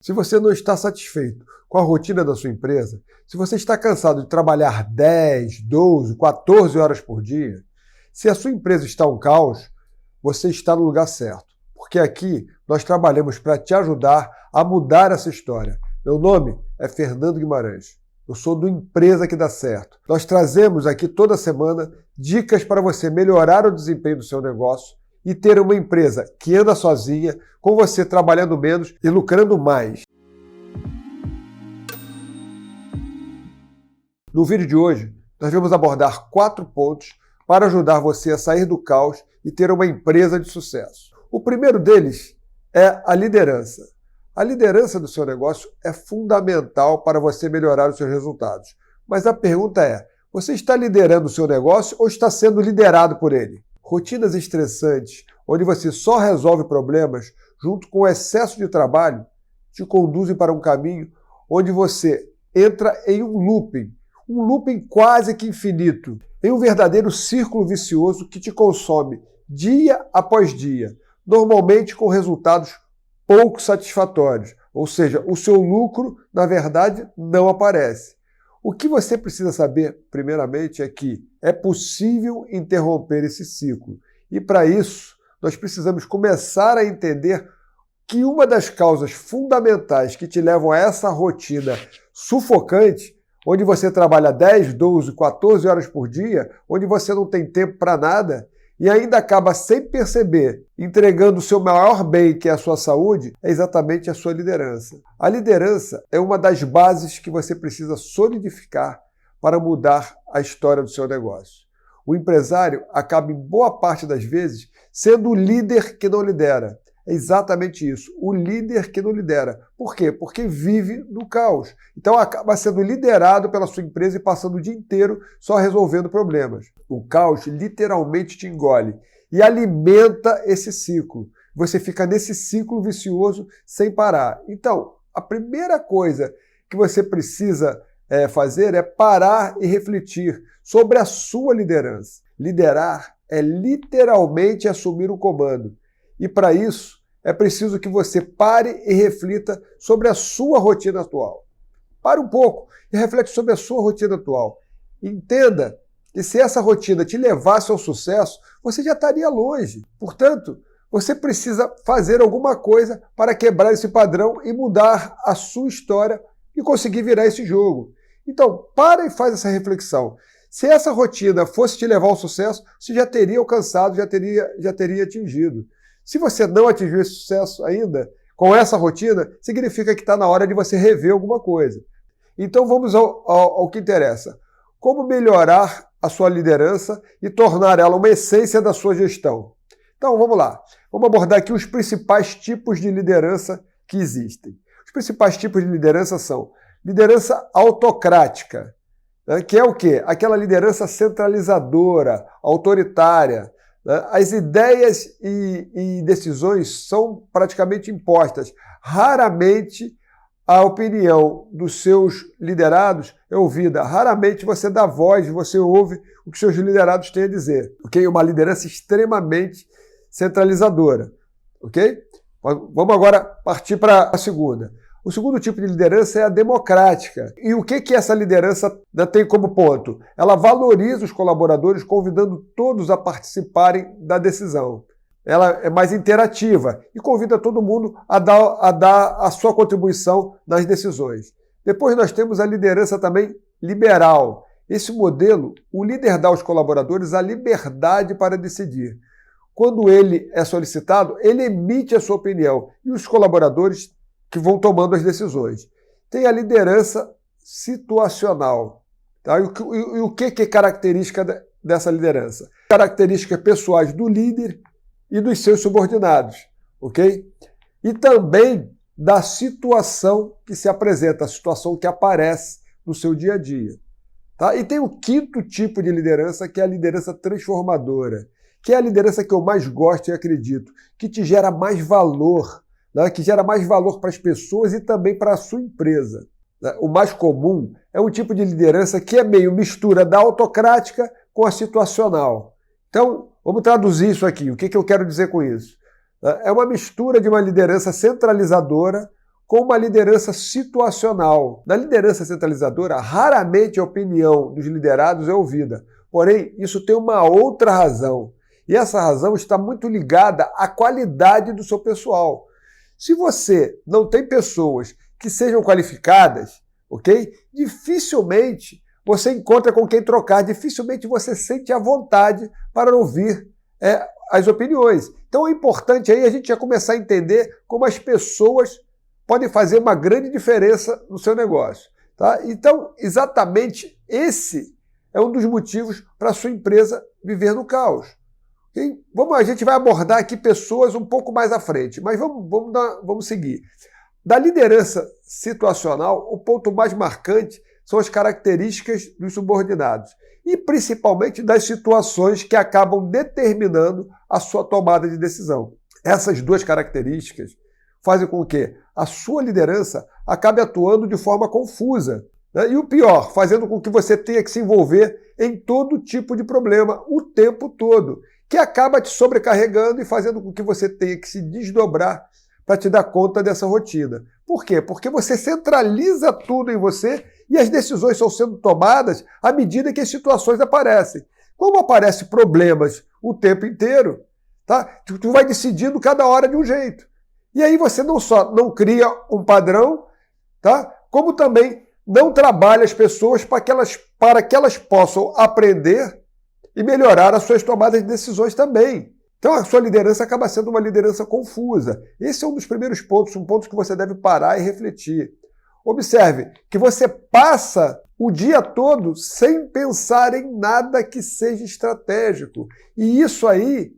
Se você não está satisfeito com a rotina da sua empresa, se você está cansado de trabalhar 10, 12, 14 horas por dia, se a sua empresa está um caos, você está no lugar certo. Porque aqui nós trabalhamos para te ajudar a mudar essa história. Meu nome é Fernando Guimarães. Eu sou do Empresa que Dá Certo. Nós trazemos aqui toda semana dicas para você melhorar o desempenho do seu negócio e ter uma empresa que anda sozinha, com você trabalhando menos e lucrando mais. No vídeo de hoje, nós vamos abordar 4 pontos para ajudar você a sair do caos e ter uma empresa de sucesso. O primeiro deles é a liderança. A liderança do seu negócio é fundamental para você melhorar os seus resultados. Mas a pergunta é, você está liderando o seu negócio ou está sendo liderado por ele? Rotinas estressantes, onde você só resolve problemas junto com o excesso de trabalho, te conduzem para um caminho onde você entra em um looping quase que infinito, em um verdadeiro círculo vicioso que te consome dia após dia, normalmente com resultados pouco satisfatórios, ou seja, o seu lucro, na verdade, não aparece. O que você precisa saber, primeiramente, é que é possível interromper esse ciclo. E para isso, nós precisamos começar a entender que uma das causas fundamentais que te levam a essa rotina sufocante, onde você trabalha 10, 12, 14 horas por dia, onde você não tem tempo para nada, e ainda acaba sem perceber, entregando o seu maior bem, que é a sua saúde, é exatamente a sua liderança. A liderança é uma das bases que você precisa solidificar para mudar a história do seu negócio. O empresário acaba, em boa parte das vezes, sendo o líder que não lidera. É exatamente isso, o líder que não lidera. Por quê? Porque vive no caos. Então acaba sendo liderado pela sua empresa e passando o dia inteiro só resolvendo problemas. O caos literalmente te engole e alimenta esse ciclo. Você fica nesse ciclo vicioso sem parar. Então, a primeira coisa que você precisa fazer é parar e refletir sobre a sua liderança. Liderar é literalmente assumir o comando. E para isso, é preciso que você pare e reflita sobre a sua rotina atual. Pare um pouco e reflete sobre a sua rotina atual. Entenda que se essa rotina te levasse ao sucesso, você já estaria longe. Portanto, você precisa fazer alguma coisa para quebrar esse padrão e mudar a sua história e conseguir virar esse jogo. Então, para e faz essa reflexão. Se essa rotina fosse te levar ao sucesso, você já teria alcançado, já teria atingido. Se você não atingiu esse sucesso ainda, com essa rotina, significa que está na hora de você rever alguma coisa. Então vamos ao que interessa. Como melhorar a sua liderança e tornar ela uma essência da sua gestão? Então vamos lá. Vamos abordar aqui os principais tipos de liderança que existem. Os principais tipos de liderança são liderança autocrática, né, que é o quê? Aquela liderança centralizadora, autoritária. As ideias e decisões são praticamente impostas. Raramente a opinião dos seus liderados é ouvida. Raramente você dá voz, você ouve o que seus liderados têm a dizer. Okay? Uma liderança extremamente centralizadora. Okay? Vamos agora partir para a segunda. O segundo tipo de liderança é a democrática. E o que essa liderança tem como ponto? Ela valoriza os colaboradores, convidando todos a participarem da decisão. Ela é mais interativa e convida todo mundo a dar a sua contribuição nas decisões. Depois nós temos a liderança também liberal. Esse modelo, o líder dá aos colaboradores a liberdade para decidir. Quando ele é solicitado, ele emite a sua opinião e os colaboradores que vão tomando as decisões. Tem a liderança situacional. Tá? E o que é característica dessa liderança? Características pessoais do líder e dos seus subordinados. Okay? E também da situação que se apresenta, a situação que aparece no seu dia a dia. Tá? E tem o quinto tipo de liderança, que é a liderança transformadora, que é a liderança que eu mais gosto e acredito, que te gera mais valor, que gera mais valor para as pessoas e também para a sua empresa. O mais comum é um tipo de liderança que é meio mistura da autocrática com a situacional. Então, vamos traduzir isso aqui. O que eu quero dizer com isso? É uma mistura de uma liderança centralizadora com uma liderança situacional. Na liderança centralizadora, raramente a opinião dos liderados é ouvida. Porém, isso tem uma outra razão. E essa razão está muito ligada à qualidade do seu pessoal. Se você não tem pessoas que sejam qualificadas, ok? Dificilmente você encontra com quem trocar, dificilmente você sente a vontade para ouvir as opiniões. Então é importante aí a gente já começar a entender como as pessoas podem fazer uma grande diferença no seu negócio. Tá? Então, exatamente esse é um dos motivos para a sua empresa viver no caos. Okay? A gente vai abordar aqui pessoas um pouco mais à frente, mas vamos seguir. Da liderança situacional, o ponto mais marcante são as características dos subordinados e principalmente das situações que acabam determinando a sua tomada de decisão. Essas duas características fazem com que a sua liderança acabe atuando de forma confusa, né? E o pior, fazendo com que você tenha que se envolver em todo tipo de problema o tempo todo, que acaba te sobrecarregando e fazendo com que você tenha que se desdobrar para te dar conta dessa rotina. Por quê? Porque você centraliza tudo em você e as decisões estão sendo tomadas à medida que as situações aparecem. Como aparecem problemas o tempo inteiro, tá? Tu vai decidindo cada hora de um jeito. E aí você não só não cria um padrão, tá? Como também não trabalha as pessoas para que elas possam aprender e melhorar as suas tomadas de decisões também. Então a sua liderança acaba sendo uma liderança confusa. Esse é um dos primeiros pontos, um ponto que você deve parar e refletir. Observe que você passa o dia todo sem pensar em nada que seja estratégico. E isso aí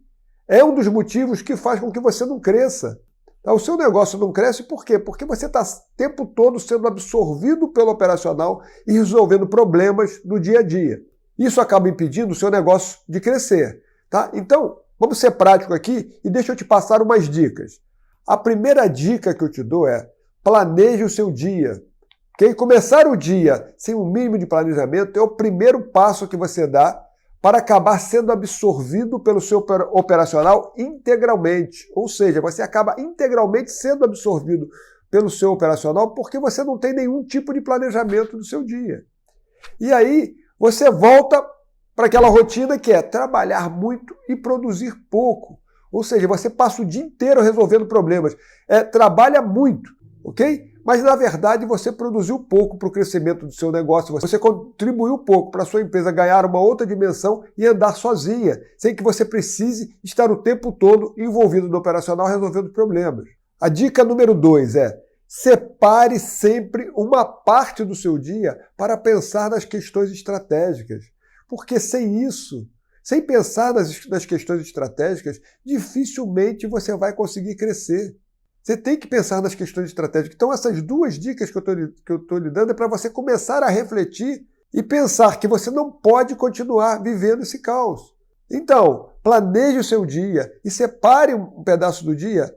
é um dos motivos que faz com que você não cresça. O seu negócio não cresce por quê? Porque você está o tempo todo sendo absorvido pelo operacional e resolvendo problemas no dia a dia. Isso acaba impedindo o seu negócio de crescer. Tá? Então, vamos ser prático aqui e deixa eu te passar umas dicas. A primeira dica que eu te dou é planeje o seu dia. Okay? Começar o dia sem um mínimo de planejamento é o primeiro passo que você dá para acabar sendo absorvido pelo seu operacional integralmente. Ou seja, você acaba integralmente sendo absorvido pelo seu operacional porque você não tem nenhum tipo de planejamento do seu dia. E aí você volta para aquela rotina que é trabalhar muito e produzir pouco. Ou seja, você passa o dia inteiro resolvendo problemas. Trabalha muito, ok? Mas, na verdade, você produziu pouco para o crescimento do seu negócio, você contribuiu pouco para a sua empresa ganhar uma outra dimensão e andar sozinha, sem que você precise estar o tempo todo envolvido no operacional resolvendo problemas. A dica número 2 é: separe sempre uma parte do seu dia para pensar nas questões estratégicas. Porque sem isso, sem pensar nas questões estratégicas, dificilmente você vai conseguir crescer. Você tem que pensar nas questões estratégicas. Então, essas duas dicas que eu estou lhe dando é para você começar a refletir e pensar que você não pode continuar vivendo esse caos. Então, planeje o seu dia e separe um pedaço do dia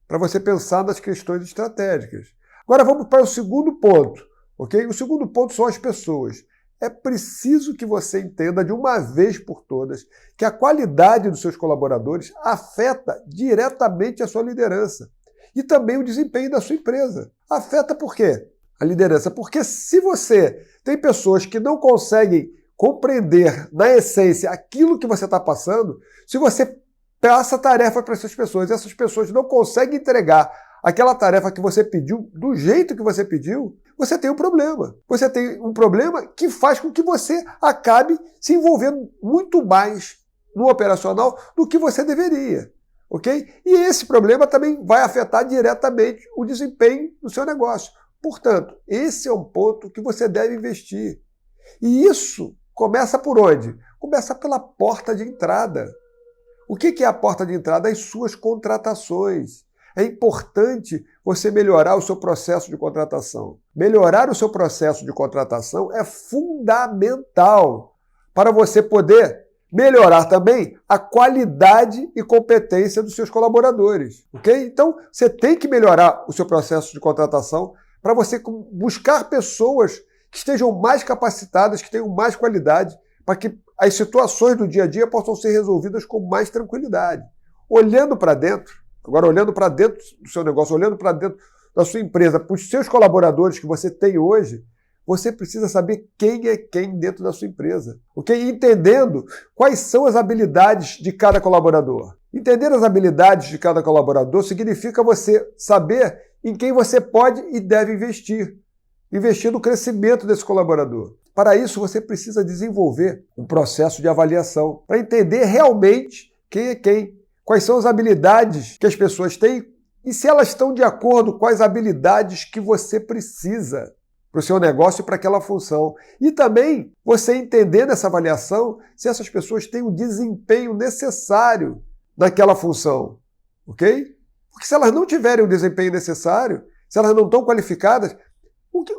para você pensar nas questões estratégicas. Agora vamos para o segundo ponto, ok? O segundo ponto são as pessoas. É preciso que você entenda de uma vez por todas que a qualidade dos seus colaboradores afeta diretamente a sua liderança. E também o desempenho da sua empresa. Afeta por quê? A liderança. Porque se você tem pessoas que não conseguem compreender, na essência, aquilo que você está passando, se você passa a tarefa para essas pessoas e essas pessoas não conseguem entregar aquela tarefa que você pediu do jeito que você pediu, você tem um problema. Você tem um problema que faz com que você acabe se envolvendo muito mais no operacional do que você deveria. Ok? E esse problema também vai afetar diretamente o desempenho do seu negócio. Portanto, esse é um ponto que você deve investir. E isso começa por onde? Começa pela porta de entrada. O que é a porta de entrada? As suas contratações. É importante você melhorar o seu processo de contratação. Melhorar o seu processo de contratação é fundamental para você poder melhorar também a qualidade e competência dos seus colaboradores, ok? Então, você tem que melhorar o seu processo de contratação para você buscar pessoas que estejam mais capacitadas, que tenham mais qualidade, para que as situações do dia a dia possam ser resolvidas com mais tranquilidade. Olhando para dentro, agora olhando para dentro do seu negócio, olhando para dentro da sua empresa para os seus colaboradores que você tem hoje, você precisa saber quem é quem dentro da sua empresa. Okay? Entendendo quais são as habilidades de cada colaborador. Entender as habilidades de cada colaborador significa você saber em quem você pode e deve investir. Investir no crescimento desse colaborador. Para isso, você precisa desenvolver um processo de avaliação para entender realmente quem é quem, quais são as habilidades que as pessoas têm e se elas estão de acordo com as habilidades que você precisa para o seu negócio e para aquela função. E também você entender nessa avaliação se essas pessoas têm o desempenho necessário naquela função, ok? Porque se elas não tiverem o desempenho necessário, se elas não estão qualificadas,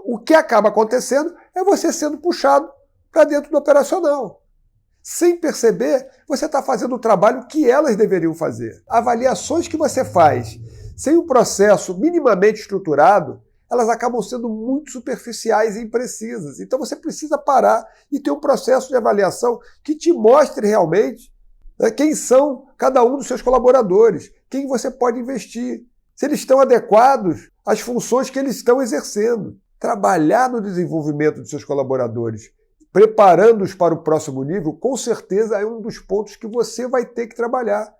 o que acaba acontecendo é você sendo puxado para dentro do operacional. Sem perceber, você está fazendo o trabalho que elas deveriam fazer. Avaliações que você faz sem um processo minimamente estruturado, elas acabam sendo muito superficiais e imprecisas. Então você precisa parar e ter um processo de avaliação que te mostre realmente quem são cada um dos seus colaboradores, quem você pode investir, se eles estão adequados às funções que eles estão exercendo. Trabalhar no desenvolvimento dos seus colaboradores, preparando-os para o próximo nível, com certeza é um dos pontos que você vai ter que trabalhar.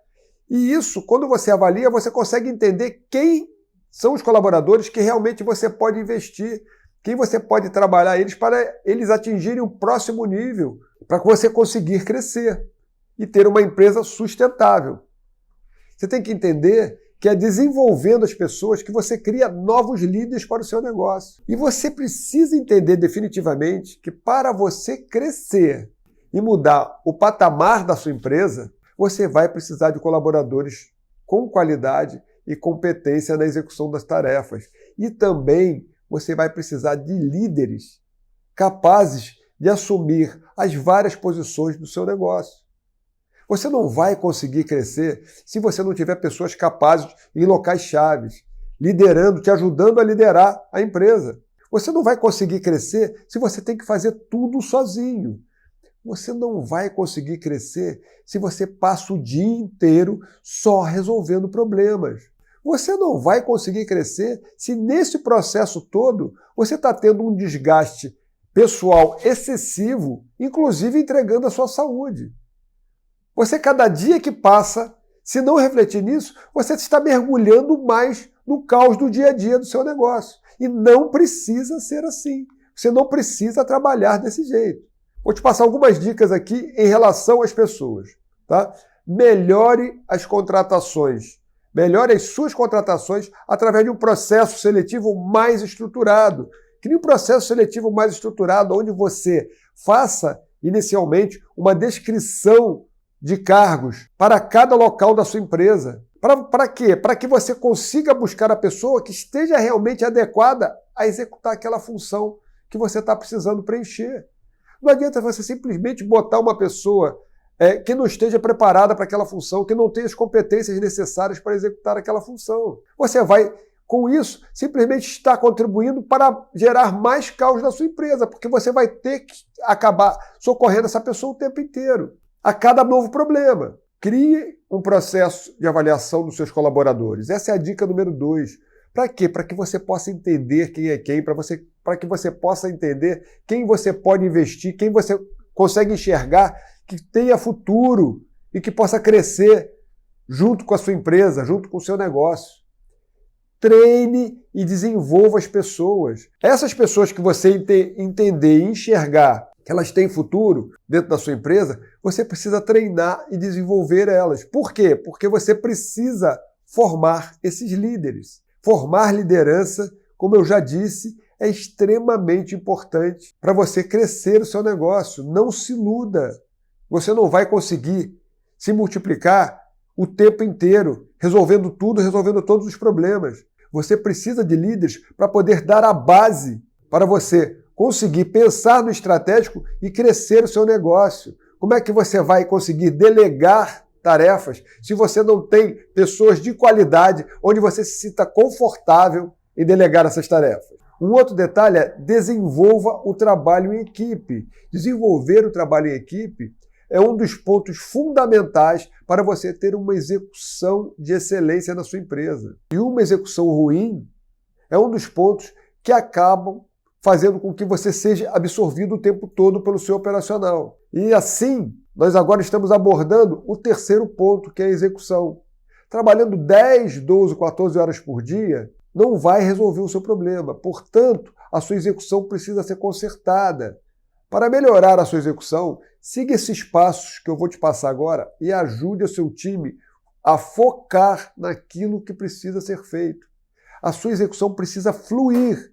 E isso, quando você avalia, você consegue entender quem são os colaboradores que realmente você pode investir, quem você pode trabalhar eles para eles atingirem o próximo nível, para você conseguir crescer e ter uma empresa sustentável. Você tem que entender que é desenvolvendo as pessoas que você cria novos líderes para o seu negócio. E você precisa entender definitivamente que para você crescer e mudar o patamar da sua empresa, você vai precisar de colaboradores com qualidade e competência na execução das tarefas. E também você vai precisar de líderes capazes de assumir as várias posições do seu negócio. Você não vai conseguir crescer se você não tiver pessoas capazes em locais chaves, liderando, te ajudando a liderar a empresa. Você não vai conseguir crescer se você tem que fazer tudo sozinho. Você não vai conseguir crescer se você passa o dia inteiro só resolvendo problemas. Você não vai conseguir crescer se nesse processo todo você está tendo um desgaste pessoal excessivo, inclusive entregando a sua saúde. Você, cada dia que passa, se não refletir nisso, você está mergulhando mais no caos do dia a dia do seu negócio. E não precisa ser assim. Você não precisa trabalhar desse jeito. Vou te passar algumas dicas aqui em relação às pessoas. Tá? Melhore as contratações. Melhore as suas contratações através de um processo seletivo mais estruturado. Crie um processo seletivo mais estruturado, onde você faça, inicialmente, uma descrição de cargos para cada local da sua empresa. Para quê? Para que você consiga buscar a pessoa que esteja realmente adequada a executar aquela função que você está precisando preencher. Não adianta você simplesmente botar uma pessoa que não esteja preparada para aquela função, que não tenha as competências necessárias para executar aquela função. Você vai, com isso, simplesmente estar contribuindo para gerar mais caos na sua empresa, porque você vai ter que acabar socorrendo essa pessoa o tempo inteiro. A cada novo problema. Crie um processo de avaliação dos seus colaboradores. Essa é a dica número 2. Para quê? Para que você possa entender quem é quem, para que você possa entender quem você pode investir, quem você consegue enxergar que tenha futuro e que possa crescer junto com a sua empresa, junto com o seu negócio. Treine e desenvolva as pessoas. Essas pessoas que você entender e enxergar que elas têm futuro dentro da sua empresa, você precisa treinar e desenvolver elas. Por quê? Porque você precisa formar esses líderes. Formar liderança, como eu já disse, é extremamente importante para você crescer o seu negócio. Não se iluda. Você não vai conseguir se multiplicar o tempo inteiro, resolvendo tudo, resolvendo todos os problemas. Você precisa de líderes para poder dar a base para você conseguir pensar no estratégico e crescer o seu negócio. Como é que você vai conseguir delegar tarefas se você não tem pessoas de qualidade onde você se sinta confortável em delegar essas tarefas? Um outro detalhe é desenvolva o trabalho em equipe. Desenvolver o trabalho em equipe é um dos pontos fundamentais para você ter uma execução de excelência na sua empresa. E uma execução ruim é um dos pontos que acabam fazendo com que você seja absorvido o tempo todo pelo seu operacional. E assim, nós agora estamos abordando o terceiro ponto, que é a execução. Trabalhando 10, 12, 14 horas por dia, não vai resolver o seu problema. Portanto, a sua execução precisa ser consertada. Para melhorar a sua execução, siga esses passos que eu vou te passar agora e ajude o seu time a focar naquilo que precisa ser feito. A sua execução precisa fluir,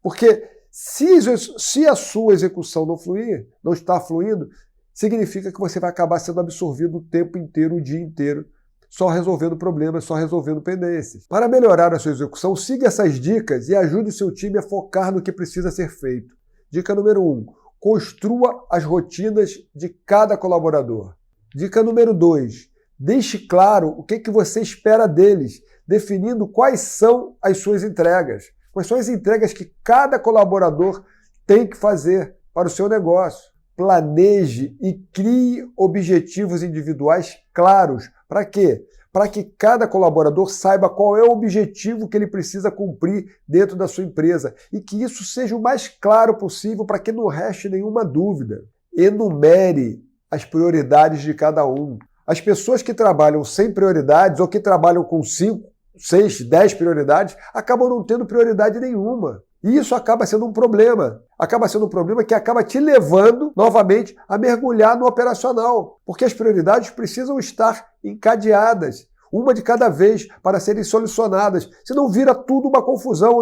porque se a sua execução não fluir, não está fluindo, significa que você vai acabar sendo absorvido o tempo inteiro, o dia inteiro, só resolvendo problemas, só resolvendo pendências. Para melhorar a sua execução, siga essas dicas e ajude o seu time a focar no que precisa ser feito. Dica número 1. Construa as rotinas de cada colaborador. Dica número 2. Deixe claro o que você espera deles, definindo quais são as suas entregas. Quais são as entregas que cada colaborador tem que fazer para o seu negócio. Planeje e crie objetivos individuais claros. Para quê? Para que cada colaborador saiba qual é o objetivo que ele precisa cumprir dentro da sua empresa e que isso seja o mais claro possível para que não reste nenhuma dúvida. Enumere as prioridades de cada um. As pessoas que trabalham sem prioridades ou que trabalham com 5, 6, 10 prioridades acabam não tendo prioridade nenhuma. E isso acaba sendo um problema. Acaba sendo um problema que acaba te levando, novamente, a mergulhar no operacional. Porque as prioridades precisam estar encadeadas, uma de cada vez, para serem solucionadas. Senão vira tudo uma confusão,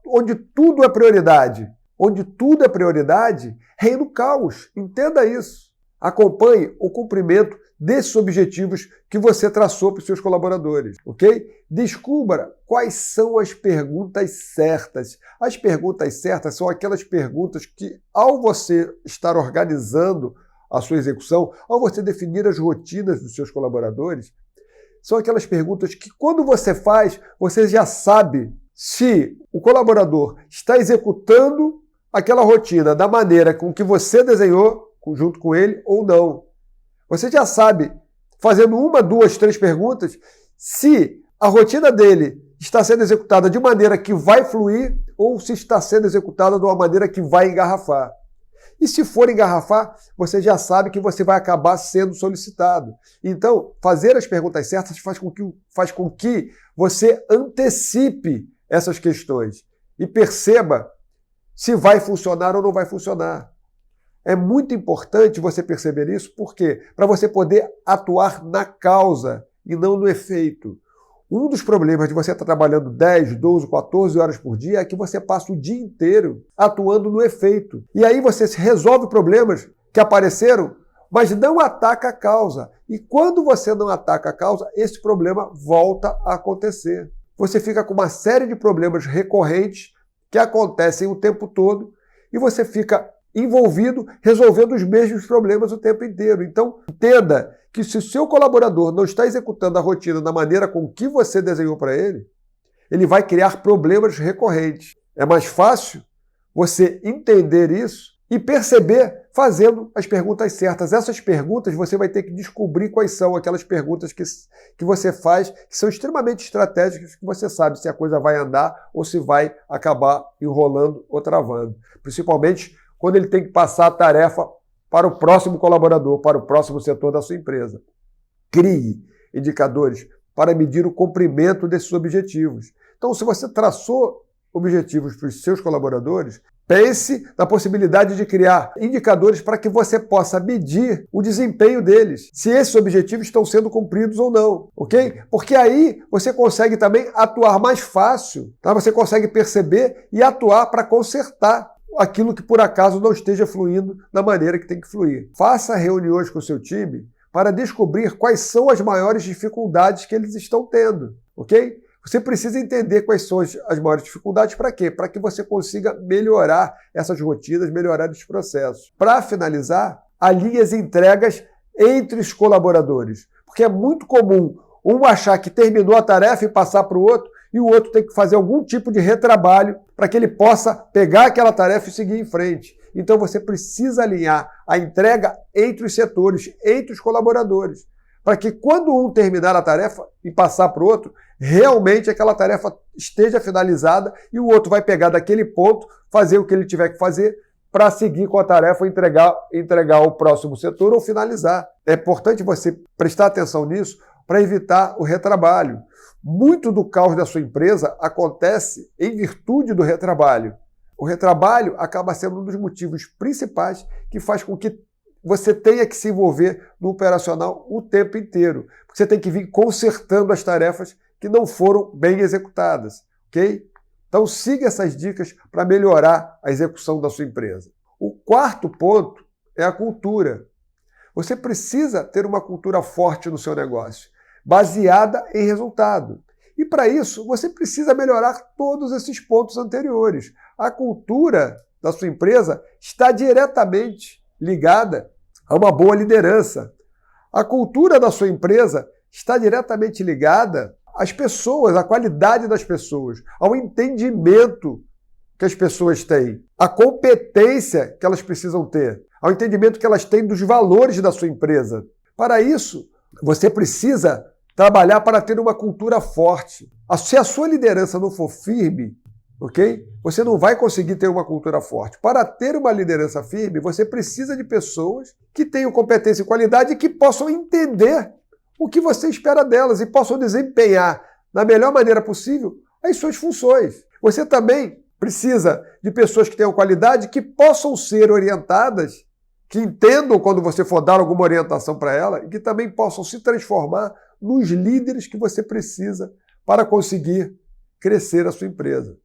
onde tudo é prioridade. Onde tudo é prioridade, reina o caos. Entenda isso. Acompanhe o cumprimento desses objetivos que você traçou para os seus colaboradores, ok? Descubra quais são as perguntas certas. As perguntas certas são aquelas perguntas que, ao você estar organizando a sua execução, ao você definir as rotinas dos seus colaboradores, são aquelas perguntas que, quando você faz, você já sabe se o colaborador está executando aquela rotina da maneira com que você desenhou, junto com ele, ou não. Você já sabe, fazendo 1, 2, 3 perguntas, se a rotina dele está sendo executada de maneira que vai fluir ou se está sendo executada de uma maneira que vai engarrafar. E se for engarrafar, você já sabe que você vai acabar sendo solicitado. Então, fazer as perguntas certas faz com que você antecipe essas questões e perceba se vai funcionar ou não vai funcionar. É muito importante você perceber isso, por quê? Para você poder atuar na causa e não no efeito. Um dos problemas de você estar trabalhando 10, 12, 14 horas por dia é que você passa o dia inteiro atuando no efeito. E aí você resolve problemas que apareceram, mas não ataca a causa. E quando você não ataca a causa, esse problema volta a acontecer. Você fica com uma série de problemas recorrentes que acontecem o tempo todo e você fica envolvido, resolvendo os mesmos problemas o tempo inteiro. Então, entenda que se o seu colaborador não está executando a rotina da maneira com que você desenhou para ele, ele vai criar problemas recorrentes. É mais fácil você entender isso e perceber fazendo as perguntas certas. Essas perguntas você vai ter que descobrir quais são aquelas perguntas que você faz, que são extremamente estratégicas, que você sabe se a coisa vai andar ou se vai acabar enrolando ou travando. Principalmente quando ele tem que passar a tarefa para o próximo colaborador, para o próximo setor da sua empresa. Crie indicadores para medir o cumprimento desses objetivos. Então, se você traçou objetivos para os seus colaboradores, pense na possibilidade de criar indicadores para que você possa medir o desempenho deles, se esses objetivos estão sendo cumpridos ou não, ok? Porque aí você consegue também atuar mais fácil, tá? Você consegue perceber e atuar para consertar aquilo que por acaso não esteja fluindo da maneira que tem que fluir. Faça reuniões com o seu time para descobrir quais são as maiores dificuldades que eles estão tendo, ok? Você precisa entender quais são as maiores dificuldades para quê? Para que você consiga melhorar essas rotinas, melhorar esses processos. Para finalizar, alinhe as entregas entre os colaboradores, porque é muito comum um achar que terminou a tarefa e passar para o outro, e o outro tem que fazer algum tipo de retrabalho para que ele possa pegar aquela tarefa e seguir em frente. Então você precisa alinhar a entrega entre os setores, entre os colaboradores, para que quando um terminar a tarefa e passar para o outro, realmente aquela tarefa esteja finalizada e o outro vai pegar daquele ponto, fazer o que ele tiver que fazer para seguir com a tarefa, entregar ao próximo setor ou finalizar. É importante você prestar atenção nisso para evitar o retrabalho. Muito do caos da sua empresa acontece em virtude do retrabalho. O retrabalho acaba sendo um dos motivos principais que faz com que você tenha que se envolver no operacional o tempo inteiro. Porque você tem que vir consertando as tarefas que não foram bem executadas, ok? Então siga essas dicas para melhorar a execução da sua empresa. O quarto ponto é a cultura. Você precisa ter uma cultura forte no seu negócio, baseada em resultado. E para isso, você precisa melhorar todos esses pontos anteriores. A cultura da sua empresa está diretamente ligada a uma boa liderança. A cultura da sua empresa está diretamente ligada às pessoas, à qualidade das pessoas, ao entendimento que as pessoas têm, à competência que elas precisam ter, ao entendimento que elas têm dos valores da sua empresa. Para isso, você precisa trabalhar para ter uma cultura forte. Se a sua liderança não for firme, ok? Você não vai conseguir ter uma cultura forte. Para ter uma liderança firme, você precisa de pessoas que tenham competência e qualidade e que possam entender o que você espera delas e possam desempenhar da melhor maneira possível as suas funções. Você também precisa de pessoas que tenham qualidade, que possam ser orientadas, que entendam quando você for dar alguma orientação para ela e que também possam se transformar nos líderes que você precisa para conseguir crescer a sua empresa.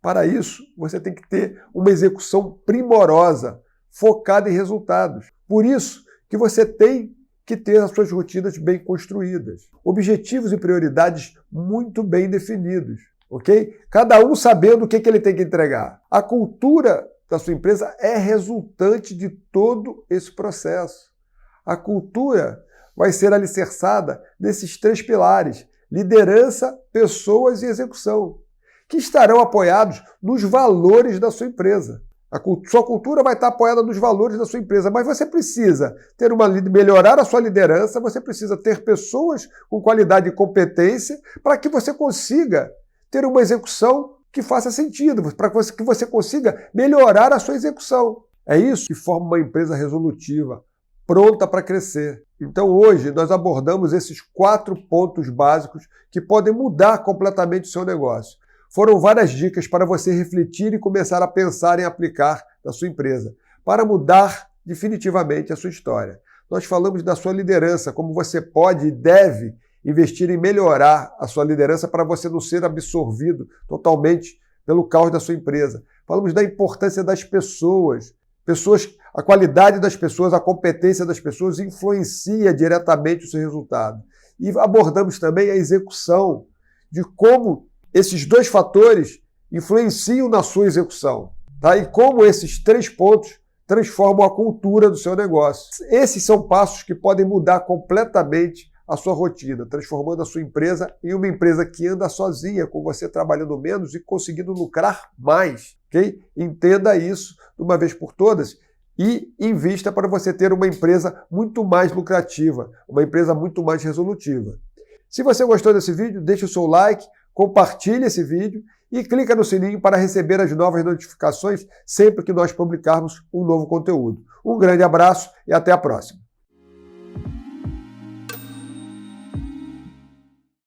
Para isso, você tem que ter uma execução primorosa, focada em resultados. Por isso que você tem que ter as suas rotinas bem construídas, objetivos e prioridades muito bem definidos, ok? Cada um sabendo o que ele tem que entregar. A cultura da sua empresa é resultante de todo esse processo. A cultura vai ser alicerçada nesses 3 pilares: liderança, pessoas e execução, que estarão apoiados nos valores da sua empresa. Sua cultura vai estar apoiada nos valores da sua empresa, mas você precisa melhorar a sua liderança, você precisa ter pessoas com qualidade e competência para que você consiga ter uma execução que faça sentido, para que você consiga melhorar a sua execução. É isso que forma uma empresa resolutiva, pronta para crescer. Então hoje nós abordamos esses 4 pontos básicos que podem mudar completamente o seu negócio. Foram várias dicas para você refletir e começar a pensar em aplicar na sua empresa, para mudar definitivamente a sua história. Nós falamos da sua liderança, como você pode e deve investir em melhorar a sua liderança para você não ser absorvido totalmente pelo caos da sua empresa. Falamos da importância das pessoas. A qualidade das pessoas, a competência das pessoas influencia diretamente o seu resultado. E abordamos também a execução, de como esses 2 fatores influenciam na sua execução, tá? E como esses 3 pontos transformam a cultura do seu negócio. Esses são passos que podem mudar completamente a sua rotina, transformando a sua empresa em uma empresa que anda sozinha, com você trabalhando menos e conseguindo lucrar mais, ok? Entenda isso de uma vez por todas e invista para você ter uma empresa muito mais lucrativa, uma empresa muito mais resolutiva. Se você gostou desse vídeo, deixe o seu like, compartilhe esse vídeo e clica no sininho para receber as novas notificações sempre que nós publicarmos um novo conteúdo. Um grande abraço e até a próxima.